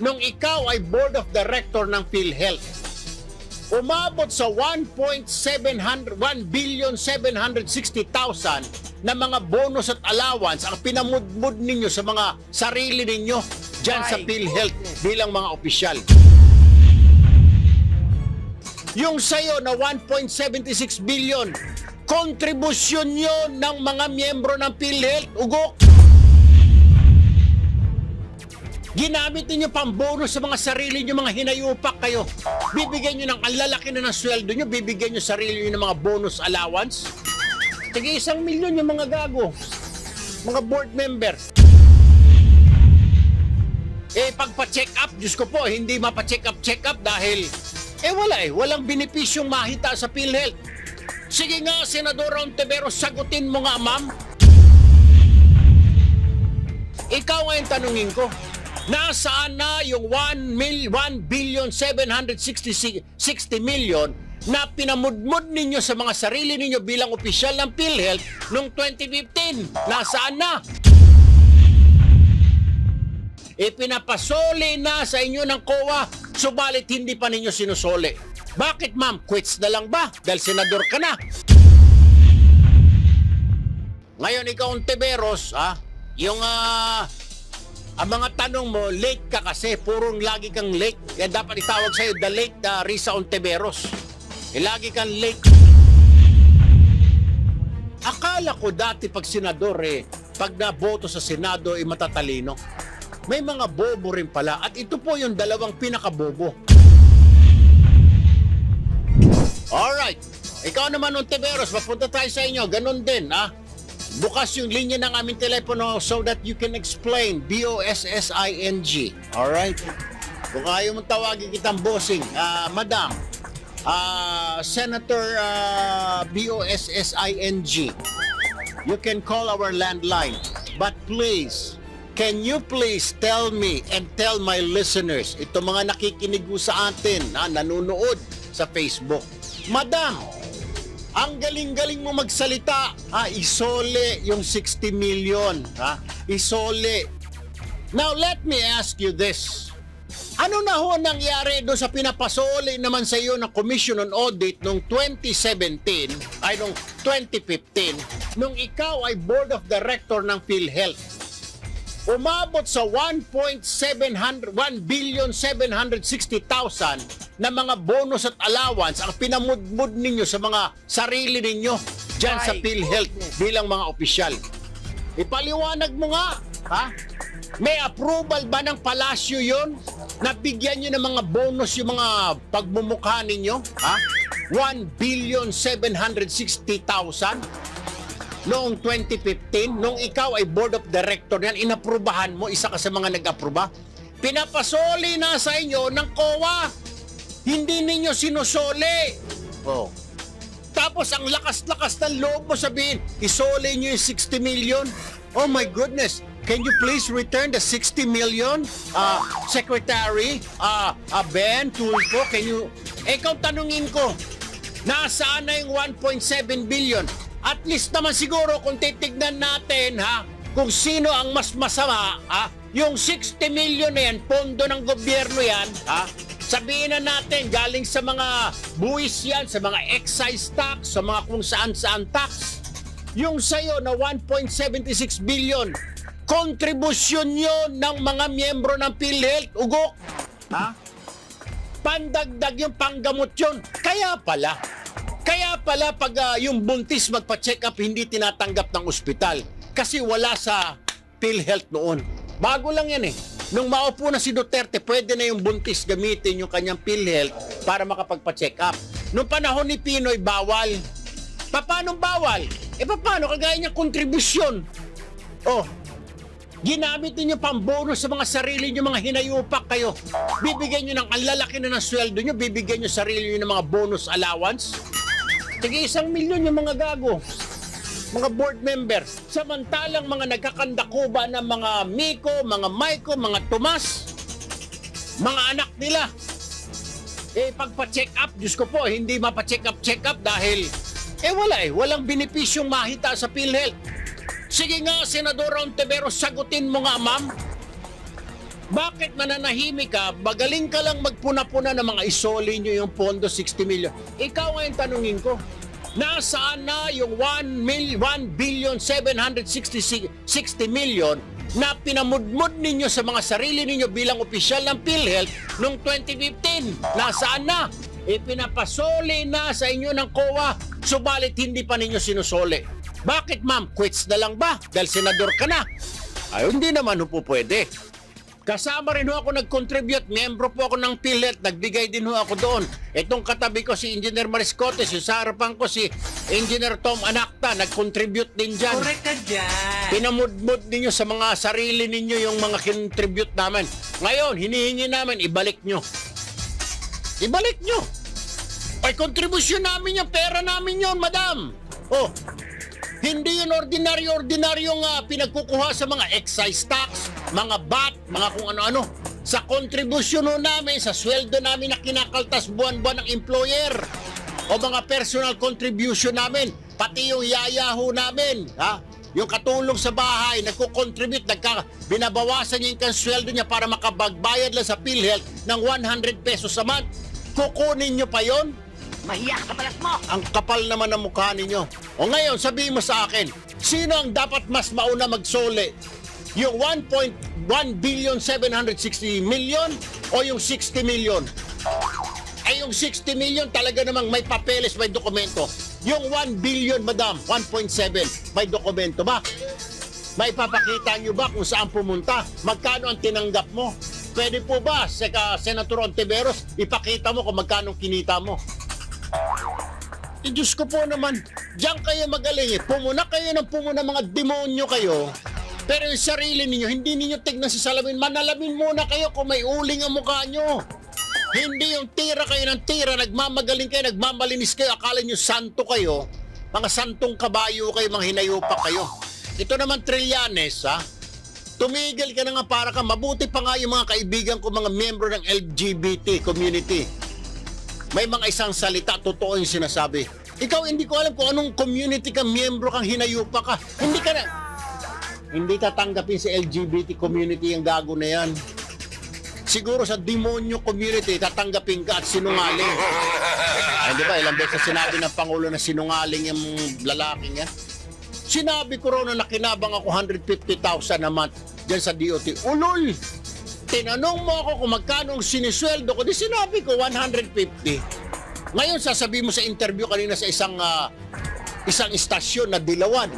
nung ikaw ay board of director ng PhilHealth, umabot sa 1,760,000 na mga bonus at allowance ang pinamudmud ninyo sa mga sarili ninyo dyan sa PhilHealth bilang mga opisyal. Yung sayo na 1.76 billion, kontribusyon yun ng mga miyembro ng PhilHealth, ugok. Ginamit ninyo pang bonus sa mga sarili nyo, mga hinayupak kayo. Bibigyan nyo ng ang lalaki na ng sweldo nyo, bibigyan nyo sarili nyo ng mga bonus allowance. Tige 1 milyon yung mga gago, mga board member. Pagpa-check up, Diyos ko po, hindi mapa-check up dahil, walang benepisyong mahita sa PhilHealth. Sige nga, Senador Ontiveros, sagutin mo nga, ma'am. Ikaw ngayon tanungin ko, nasaan na yung 1,760 million na pinamudmud ninyo sa mga sarili ninyo bilang opisyal ng PhilHealth noong 2015? Nasaan na? Pinapasoli na sa inyo ng COA, subalit hindi pa ninyo sinusoli. Bakit, ma'am? Quits na lang ba? Dahil senador ka na. Ngayon, ikaw, Ontiveros, ang mga tanong mo, late ka kasi. Purong lagi kang late. Kaya dapat itawag sa'yo, the late Risa Ontiveros. Lagi kang late. Akala ko dati pag senador, pag naboto sa Senado, matatalino. May mga bobo rin pala. At ito po yung dalawang pinakabobo. Alright. Ikaw naman, Ontiveros, mapunta tayo sa inyo. Ganon din, Bukas yung linya ng aming telepono so that you can explain. BOSSING. Alright? Kung ayaw mong tawagin kitang bossing, Madam, Senator BOSSING, you can call our landline. But please, can you please tell me and tell my listeners, ito mga nakikinig sa atin, nanonood sa Facebook, Madam, ang galing-galing mo magsalita, isole yung 60 million, isole. Now, let me ask you this. Ano na ho nangyari doon sa pinapasole naman sa iyo ng Commission on Audit noong 2015, noong 2015, nung ikaw ay Board of Director ng PhilHealth? Umabot sa 1,760,000 na mga bonus at allowance ang pinamudmud ninyo sa mga sarili ninyo dyan sa PhilHealth bilang mga opisyal. Ipaliwanag mo nga, May approval ba ng palasyo yon na bigyan nyo ng mga bonus yung mga pagmumukha ninyo? 1,760,000? Noong 2015, nung ikaw ay board of director yan, inaprubahan mo, isa ka sa mga nag-aproba. Pinapasoli na sa inyo ng COA. Hindi ninyo sinusoli. Tapos ang lakas-lakas ng loob mo sabihin, isoli nyo yung 60 million. Oh my goodness, can you please return the 60 million? Secretary, Ben Tulfo, can you... Ikaw tanungin ko, nasaan na yung 1.7 billion? At least naman siguro kung titignan natin kung sino ang mas masama, yung 60 million na yan, pondo ng gobyerno yan, sabihin na natin galing sa mga buwis yan, sa mga excise tax, sa mga kung saan-saan tax. Yung sayo na 1.76 billion, kontribusyon yun ng mga miyembro ng PhilHealth, ugok. Pandagdag yung panggamot yun. Kaya pala pag yung buntis magpa-check up, hindi tinatanggap ng ospital. Kasi wala sa PhilHealth noon. Bago lang yan Nung maupo na si Duterte, pwede na yung buntis gamitin yung kanyang PhilHealth para makapagpa-check up. Nung panahon ni Pinoy, bawal. Paano bawal? Paano? Kagaya niya kontribusyon. Ginamit niyo pang bonus sa mga sarili niyo, mga hinayupak kayo. Bibigyan niyo ng ang lalaki na ng sweldo niyo, bibigyan niyo sarili niyo ng mga bonus allowance. Tige 1 milyon yung mga gago, mga board member. Samantalang mga nagkakandakuba ng mga Miko, mga Maiko, mga Tomas, mga anak nila, pagpa-check up, Diyos ko po, hindi mapa-check up dahil, walang benepisyong mahita sa PhilHealth. Sige nga, Senador Ontiveros, sagutin mo nga, ma'am. Bakit mananahimik ka? Magaling ka lang magpuna-puna ng mga isoli nyo yung pondo 60 million. Ikaw ngayon tanungin ko, nasaan na yung 1,760 million na pinamudmud ninyo sa mga sarili ninyo bilang opisyal ng PhilHealth noong 2015? Nasaan na? Ipinapasoli na sa inyo ng COA, subalit hindi pa ninyo sinusoli. Bakit ma'am? Quits na lang ba? Dahil senador ka na? Ay, hindi naman po pwede. Kasama rin ho ako nag-contribute, miyembro po ako ng PhilHealth, nagbigay din ho ako doon. Itong katabi ko si Engineer Mariscotes, yung sa harapan ko si Engineer Tom Anacta, nag-contribute din dyan. Correct ka dyan. Pinamudmud ninyo sa mga sarili ninyo yung mga contribute namin. Ngayon, hinihingi namin, ibalik nyo. Ibalik nyo. Ay, kontribusyon namin yung pera namin yun, madam. Oh, hindi yun ordinaryong pinagkukuha sa mga excise tax, mga VAT, mga kung ano-ano. Sa kontribusyon ho namin, sa sweldo namin na kinakaltas buwan-buwan ng employer. O mga personal contribution namin, pati yung yayaho namin, ha? Yung katulong sa bahay, nagko-contribute, binabawasan niya yung sweldo niya para makapagbayad lang sa PhilHealth ng 100 pesos a month. Kukunin niyo pa yon? Mahiya ka palas mo. Ang kapal naman ng mukha ninyo. O ngayon, sabihin mo sa akin, sino ang dapat mas mauna magsole? Yung 1,760 million o yung 60 million? Ay, yung 60 million talaga namang may papeles, may dokumento. Yung 1 billion, madam, 1.7, may dokumento ba? May papakita nyo ba kung saan pumunta? Magkano ang tinanggap mo? Pwede po ba, Senator Ontiveros, ipakita mo kung magkano kinita mo? Diyos ko po naman, diyan kayo magaling eh. Pumuna kayo ng pumuna, mga demonyo kayo. Pero yung sarili ninyo, hindi ninyo tignan sa salamin. Manalamin muna kayo kung may uling ang mukha nyo. Hindi yung tira kayo ng tira, nagmamagaling kayo, nagmamalinis kayo, akala nyo santo kayo. Mga santong kabayo kayo, mga hinayupa kayo. Ito naman Trillanes, ha? Tumigil ka na nga para ka. Mabuti pa nga yung mga kaibigan ko, mga miyembro ng LGBT community. May mga isang salita, totoo yung sinasabi. Ikaw, hindi ko alam kung anong community ka, miyembro kang hinayupa ka. Hindi tatanggapin sa LGBT community yung gago na yan. Siguro sa demonyo community, tatanggapin ka at sinungaling. Ay, di ba, ilang beses sinabi ng Pangulo na sinungaling yung lalaking yan? Sinabi ko raw na nakinabang ako 150,000 a month dyan sa DOT. Ulol! Tinanong mo ako kung magkano ang sinisweldo ko, di sinabi ko 150. Ngayon sasabihin mo sa interview kanina sa isang istasyon na Dilawan,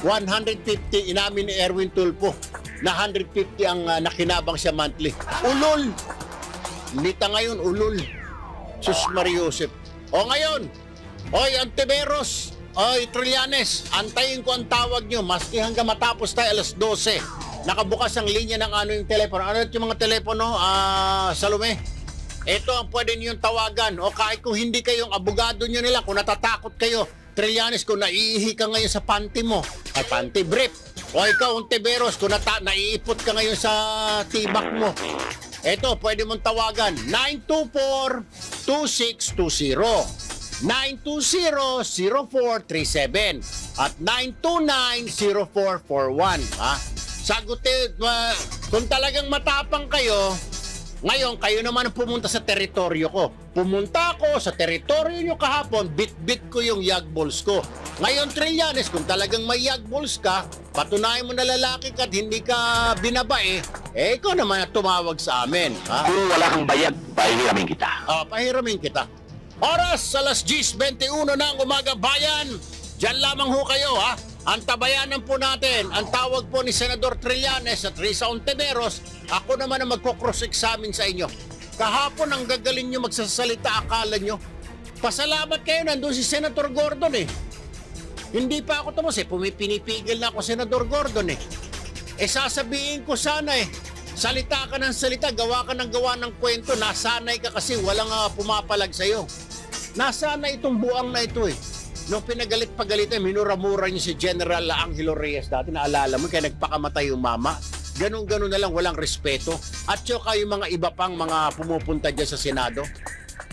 150 inamin ni Erwin Tulfo na 150 ang nakinabang siya monthly. Ulol! Nita ngayon, ulol. Sus Mariosep. O ngayon, oy Ontiveros, oy Trillanes, antayin ko ang tawag nyo, maski hanggang matapos tayo alas 12. Nakabukas ang linya ng ano yung telepono. Ano yung mga telepono, Salome? Ito ang pwede niyong tawagan. O kahit kung hindi kayong abogado nyo nila, kung natatakot kayo, Trillanes, kung naiihi ka ngayon sa panty mo, ay panty brief. O ikaw, Ontiveros, kung naiipot ka ngayon sa tibak mo, ito, pwede mong tawagan, 924-2620. 920-0437 at 929-0441. Ha? Sagutin, kung talagang matapang kayo, ngayon kayo naman ang pumunta sa teritoryo ko. Pumunta ako sa teritoryo nyo kahapon, bit-bit ko yung yagballs ko. Ngayon, Trillanes, kung talagang may yagballs ka, patunayan mo na lalaki ka at hindi ka binabae, ikaw naman ang tumawag sa amin. Ha? Kung wala kang bayad, pahiramin kita. Pahiramin kita. Oras, alas 10:21 ng umaga, bayan. Diyan lamang ho kayo, ha? Ang tabayanan po natin, ang tawag po ni Senador Trillanes at Risa Ontiveros, ako naman ang magko-cross-examine sa inyo. Kahapon ang gagaling nyo magsasalita, akala nyo. Pasalamat kayo, nandun si Senator Gordon eh. Hindi pa ako tapos eh, pumipinipigil na ako Senador Gordon eh. Sasabihin ko sana eh, salita ka ng salita, gawa ka ng gawa ng kwento, nasanay ka kasi walang pumapalag sa'yo. Nasanay itong buang na ito eh. Nung pinagalit-pagalitan, minura-mura niyo si General Angelo Reyes dati, naalala mo, kaya nagpakamatay yung mama. Ganun-ganun na lang, walang respeto. At saka yung mga iba pang mga pumupunta dyan sa Senado.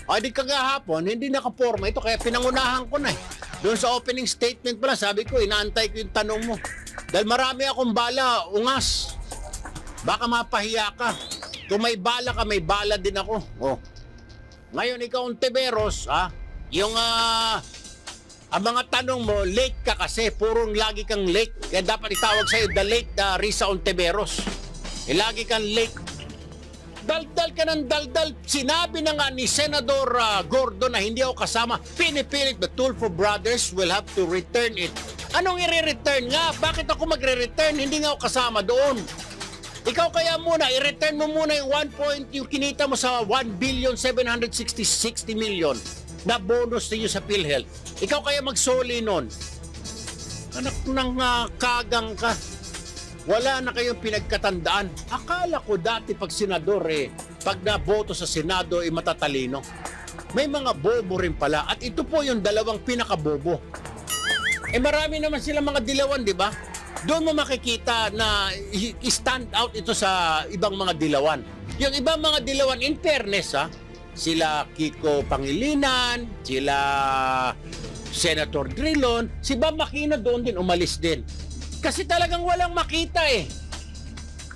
Di kagahapon, hindi nakaporma ito, kaya pinangunahan ko na eh. Doon sa opening statement pala, sabi ko, inaantay ko yung tanong mo. Dahil marami akong bala, ungas. Baka mapahiya ka. Kung may bala ka, may bala din ako. Oh. Ngayon, ikaw, Ontiveros, ang mga tanong mo, late ka kasi. Purong lagi kang late. Kaya dapat itawag sa'yo, the late Risa Ontiveros. Lagi kang late. Daldal ka ng daldal. Sinabi na nga ni Senador Gordon na hindi ako kasama. Pinipilit, the Tulfo brothers will have to return it. Anong i-return nga? Bakit ako magre-return? Hindi nga ako kasama doon. Ikaw kaya muna, i-return mo muna yung 1 point, yung kinita mo sa 1,760 million na bonus niyo sa PhilHealth. Ikaw kaya magsoli nun. Anak ng kagang ka. Wala na kayong pinagkatandaan. Akala ko dati pag senador pag naboto sa Senado matatalino. May mga bobo rin pala. At ito po yung dalawang pinakabobo. Marami naman sila mga dilawan, di ba? Doon mo makikita na stand out ito sa ibang mga dilawan. Yung ibang mga dilawan, in fairness, sila Kiko Pangilinan, sila Senator Drilon, si Bam Aquino doon din, umalis din. Kasi talagang walang makita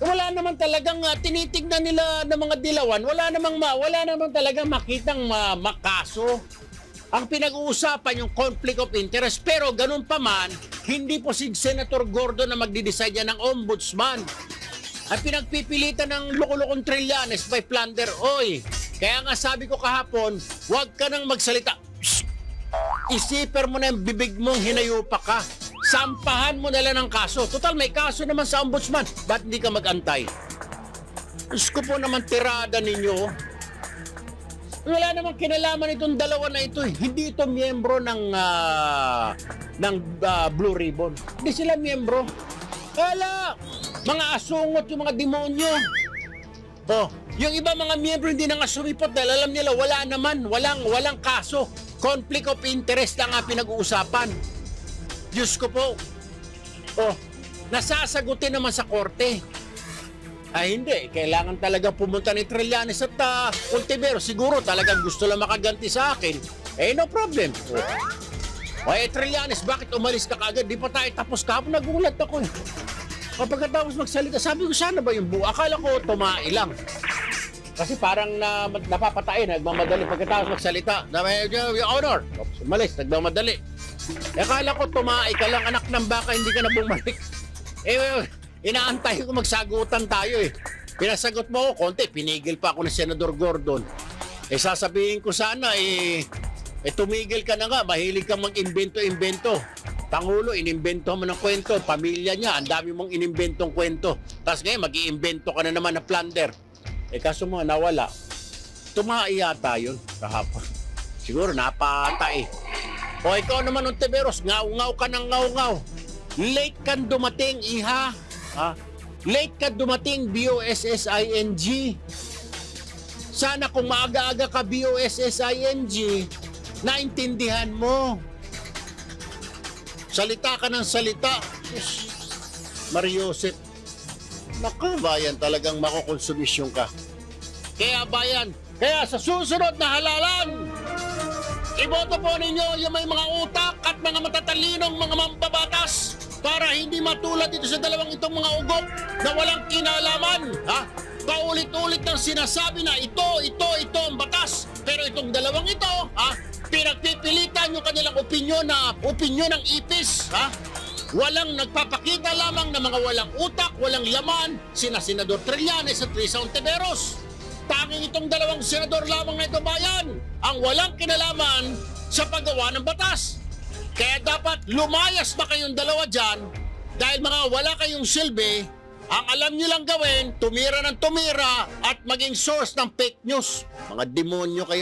Wala naman talagang tinitignan nila ng mga dilawan, wala naman talagang makitang makaso. Ang pinag-uusapan yung conflict of interest, pero ganun pa man, hindi po si Senator Gordon na magdi-decide yan ng ombudsman. Ang pinagpipilitan ng Locolocong Trillanes by Plunder, kaya nga sabi ko kahapon, huwag ka nang magsalita. Shh! Isiper mo na yung bibig mong hinayupa ka. Sampahan mo na lang ng kaso. Total, may kaso naman sa ombudsman. Ba't hindi ka mag-antay? Diyos ko po naman tirada ninyo. Wala namang kinalaman itong dalawa na ito. Hindi ito miyembro ng Blue Ribbon. Hindi sila miyembro. Wala! Mga asungot yung mga demonyo. Yung iba mga miyembro hindi na nga sumipot dahil alam nila wala naman, walang kaso. Conflict of interest lang ang pinag-uusapan. Diyos ko po. Nasasagutin naman sa korte. Hindi. Kailangan talaga pumunta ni Trillanes at Ontiveros. Siguro talagang gusto lang makaganti sa akin. No problem. Trillanes, bakit umalis ka kaagad? Di pa tayo tapos kahapon. Nagulat ako Pagkatapos magsalita, sabi ko sana ba yung buo? Akala ko tumai lang. Kasi parang napapatay, nagmamadali pagkatapos magsalita. Your Honor, umalis, nagmamadali. Akala ko tumai ka lang, anak ng baka, hindi ka na bumalik. Inaantay ko magsagutan tayo Pinasagot mo ako, konti, pinigil pa ako ni Senador Gordon. Sasabihin ko sana, tumigil ka na nga, mahilig kang mag-imbento-imbento. Pangulo, inimbento mo ng kwento, pamilya niya, ang dami mong inimbentong kwento. Tapos ngayon, mag-iimbento ka na naman na plunder. Kaso mo, nawala. Tumai yata yun kahapon. Siguro, napatay. Ikaw naman, Ontiveros, ngaw-ngaw ka ng ngaw-ngaw. Late kang dumating, iha. Late ka dumating, BOSSING. Sana kung maaga-aga ka BOSSING, naintindihan mo. Salita ka ng salita. Mariosep. Naku, bayan, talagang makukonsumisyon ka. Kaya bayan, sa susunod na halalan, iboto po ninyo yung may mga utak at mga matatalinong mga mambabatas para hindi matulad dito sa dalawang itong mga ugok na walang kinalaman. Paulit-ulit ng sinasabi na ito ang batas. Pero itong dalawang ito, pinagpipilitan yung kanilang opinyon ng ipis. Walang nagpapakita lamang ng mga walang utak, walang laman, sina Senador Trillanes at Risa Ontiveros. Tanging itong dalawang senador lamang na ito bayan ang walang kinalaman sa paggawa ng batas. Kaya dapat lumayas pa kayong dalawa dyan dahil mga wala kayong silbi. Ang alam nyo lang gawin, tumira ng tumira at maging source ng fake news. Mga demonyo kayo.